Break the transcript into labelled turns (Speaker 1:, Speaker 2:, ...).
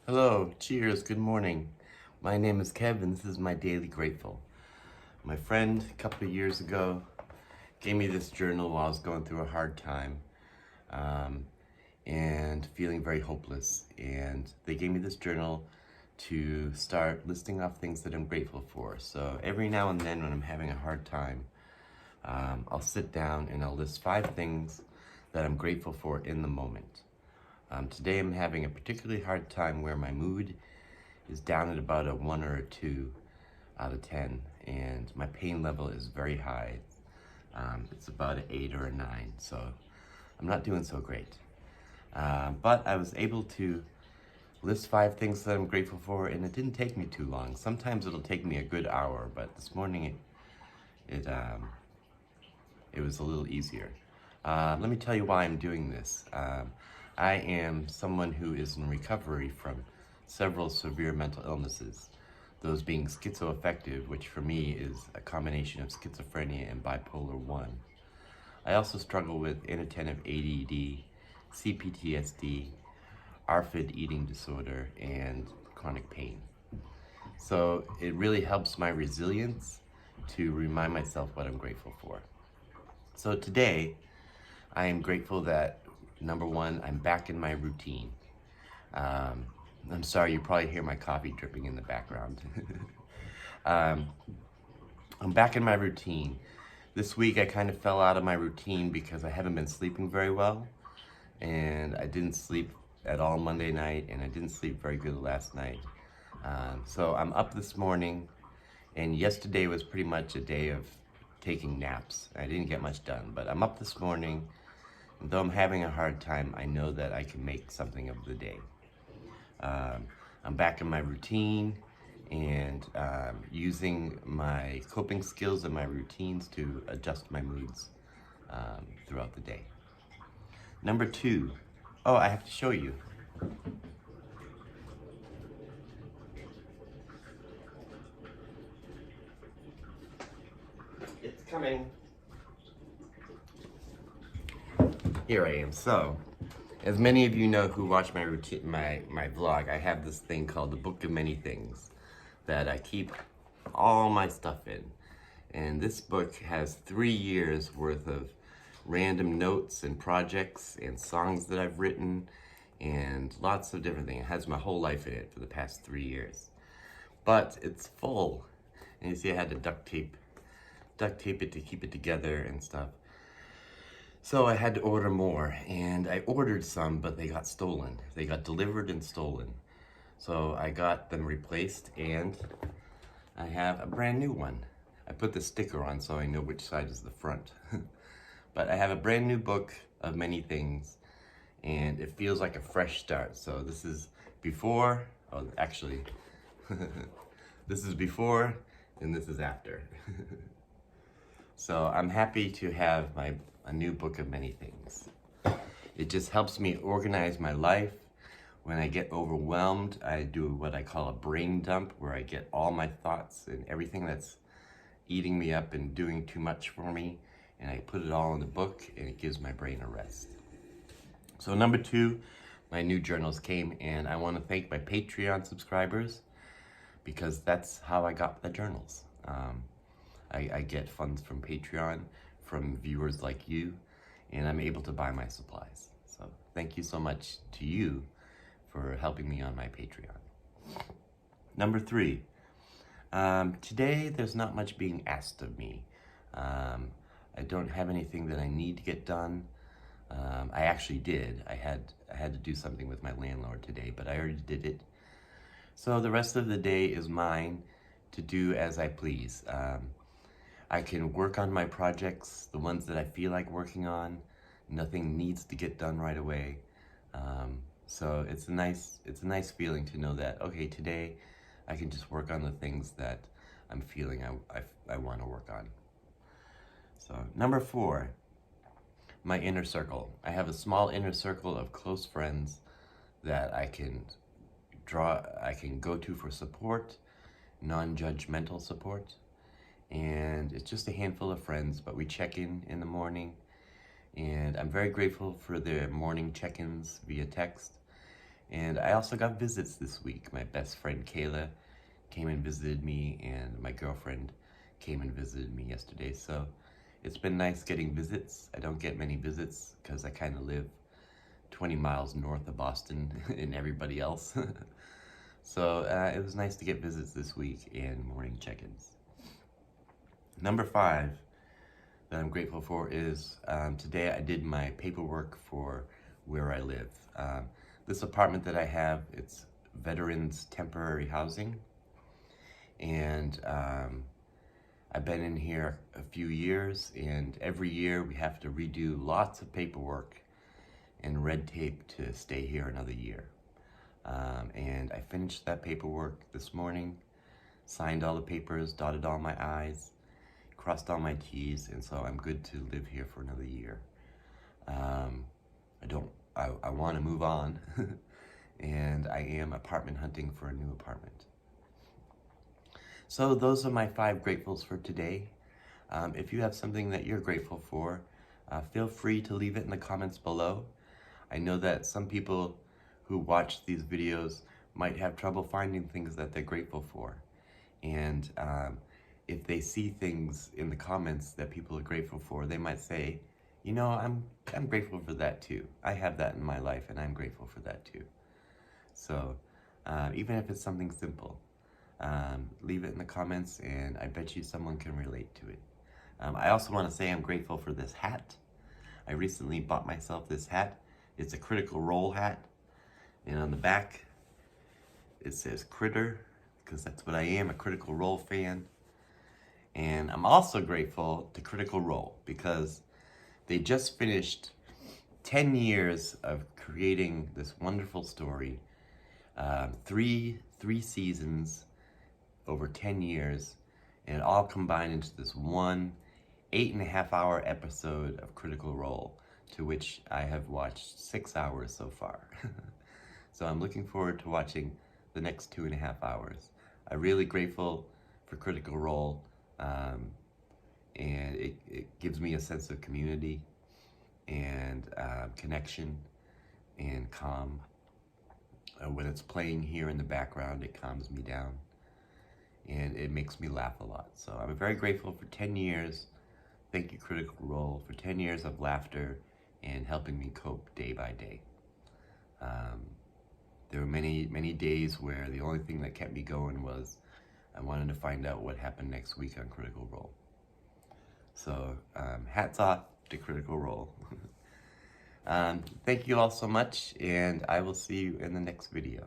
Speaker 1: Hello, cheers, good morning. My name is Kev and this is my daily grateful. My friend a couple of years ago gave me this journal while I was going through a hard time um, and feeling very hopeless. And they gave me this journal to start listing off things that I'm grateful for. So every now and then when I'm having a hard time, I'll sit down and I'll list 5 things that I'm grateful for in the moment. Today I'm having a particularly hard time where my mood is down at about a 1 or a 2 out of 10, and my pain level is very high. It's about an 8 or a 9, so I'm not doing so great. But I was able to list 5 things that I'm grateful for, and it didn't take me too long. Sometimes it'll take me a good hour, but this morning it was a little easier. Let me tell you why I'm doing this. I am someone who is in recovery from several severe mental illnesses, those being schizoaffective, which for me is a combination of schizophrenia and bipolar 1. I also struggle with inattentive ADD, CPTSD, ARFID eating disorder, and chronic pain. So it really helps my resilience to remind myself what I'm grateful for. So today, I am grateful that, number 1, I'm back in my routine. I'm sorry, you probably hear my coffee dripping in the background. I'm back in my routine. This week I kind of fell out of my routine because I haven't been sleeping very well. And I didn't sleep at all Monday night, and I didn't sleep very good last night. So I'm up this morning, and yesterday was pretty much a day of taking naps. I didn't get much done, but I'm up this morning. And though I'm having a hard time, I know that I can make something of the day. I'm back in my routine and using my coping skills and my routines to adjust my moods throughout the day. Number 2, I have to show you. It's coming. Here I am. So, as many of you know who watch my routine, my vlog, I have this thing called the Book of Many Things that I keep all my stuff in. And this book has 3 years worth of random notes and projects and songs that I've written and lots of different things. It has my whole life in it for the past 3 years. But it's full. And you see I had to duct tape it to keep it together and stuff. So I had to order more, and I ordered some, but they got stolen. They got delivered and stolen. So I got them replaced, and I have a brand new one. I put the sticker on so I know which side is the front. But I have a brand new book of many things, and it feels like a fresh start. So this is before, actually, this is before, and this is after. So I'm happy to have a new book of many things. It just helps me organize my life. When I get overwhelmed, I do what I call a brain dump, where I get all my thoughts and everything that's eating me up and doing too much for me, and I put it all in the book, and it gives my brain a rest. So number 2, my new journals came, and I want to thank my Patreon subscribers, because that's how I got the journals. I get funds from Patreon, from viewers like you, and I'm able to buy my supplies. So thank you so much to you for helping me on my Patreon. Number 3, today there's not much being asked of me. I don't have anything that I need to get done. I actually did. I had to do something with my landlord today, but I already did it. So the rest of the day is mine to do as I please. I can work on my projects, the ones that I feel like working on. Nothing needs to get done right away. So it's a nice feeling to know that, okay, today I can just work on the things that I'm feeling I want to work on. So number 4, my inner circle. I have a small inner circle of close friends that I can go to for support, non-judgmental support. And it's just a handful of friends, but we check in the morning, and I'm very grateful for their morning check-ins via text, And I also got visits this week. My best friend Kayla came and visited me, and my girlfriend came and visited me yesterday. So it's been nice getting visits. I don't get many visits because I kind of live 20 miles north of Boston and everybody else. So it was nice to get visits this week and morning check-ins. Number 5 that I'm grateful for is today I did my paperwork for where I live. This apartment that I have, it's veterans temporary housing, and I've been in here a few years, and every year we have to redo lots of paperwork and red tape to stay here another year. And I finished that paperwork this morning, signed all the papers, dotted all my I's, crossed all my T's, and so I'm good to live here for another year. I want to move on, and I am apartment hunting for a new apartment. So those are my 5 gratefuls for today. If you have something that you're grateful for, feel free to leave it in the comments below. I know that some people who watch these videos might have trouble finding things that they're grateful for. And if they see things in the comments that people are grateful for, they might say, you know, I'm grateful for that too. I have that in my life and I'm grateful for that too. So even if it's something simple, leave it in the comments and I bet you someone can relate to it. I also want to say I'm grateful for this hat. I recently bought myself this hat. It's a Critical Role hat. And on the back, it says Critter, because that's what I am, a Critical Role fan. And I'm also grateful to Critical Role because they just finished 10 years of creating this wonderful story. Three seasons over 10 years, and it all combined into this one 8.5-hour episode of Critical Role, to which I have watched 6 hours so far. So I'm looking forward to watching the next 2.5 hours. I'm really grateful for Critical Role, and it gives me a sense of community and connection and calm. When it's playing here in the background, it calms me down and it makes me laugh a lot. So I'm very grateful for 10 years. Thank you, Critical Role, for 10 years of laughter and helping me cope day by day. There were many days where the only thing that kept me going was I wanted to find out what happened next week on Critical Role. So hats off to Critical Role. Thank you all so much, and I will see you in the next video.